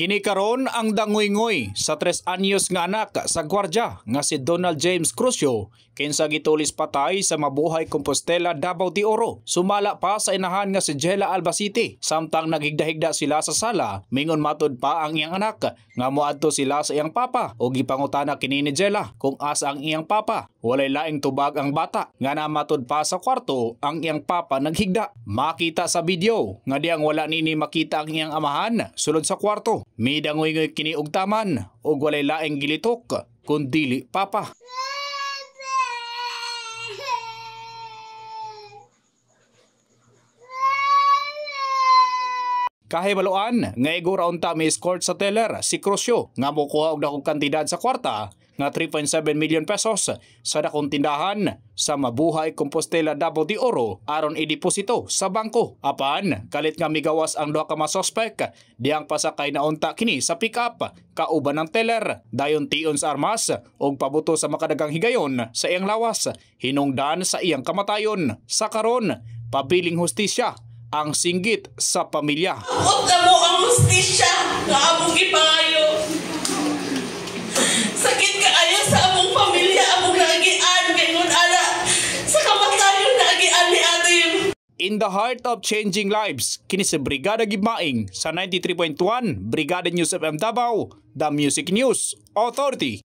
Kini karon ang dangoy-ngoy sa 3 anyos nga anak sa gwardya nga si Donald James Crucio kinsa gitulis patay sa Mabuhay Compostela, Davao de Oro. Sumala pa sa inahan nga si Jela Albacete. Samtang naghigda-higda sila sa sala, mingon matud pa ang iyang anak nga moadto sila sa iyang papa o gipangutana kini ni Jela kung asa ang iyang papa. Walay laing tubag ang bata nga namatod pa sa kwarto ang iyang papa naghigda. Makita sa video nga diyang wala nini makita ang iyang amahan sulod sa kwarto. Midangoy-ngoy kini og taman ug walay laing gilitok kun dili papa. Kahibaloan nga igura unta may escort sa teller si Crucio nga mokuha og dakong kantidad sa kwarta nga 3.7 million pesos sa dakong tindahan sa Mabuhay Compostela, Davao de Oro aron ideposito sa bangko. Apan kalit nga migawas ang duha ka mga suspek diyang pasakay na unta kini sa pick-up kauban ng teller dayon tion sa armas ug pabuto sa makadagang higayon sa iyang lawas hinungdan sa iyang kamatayon. Sa karon pabiling hustisya ang singgit sa pamilya. Huwag na mo ang hustisya nga among ipangayo. Sakit ka ayo sa among pamilya, among naagian, ganun ala. Sa kamatayon naagian ni Atim. In the heart of changing lives, kini si Brigada Gibmaing sa 93.1 Brigada News FM Davao, The Music News Authority.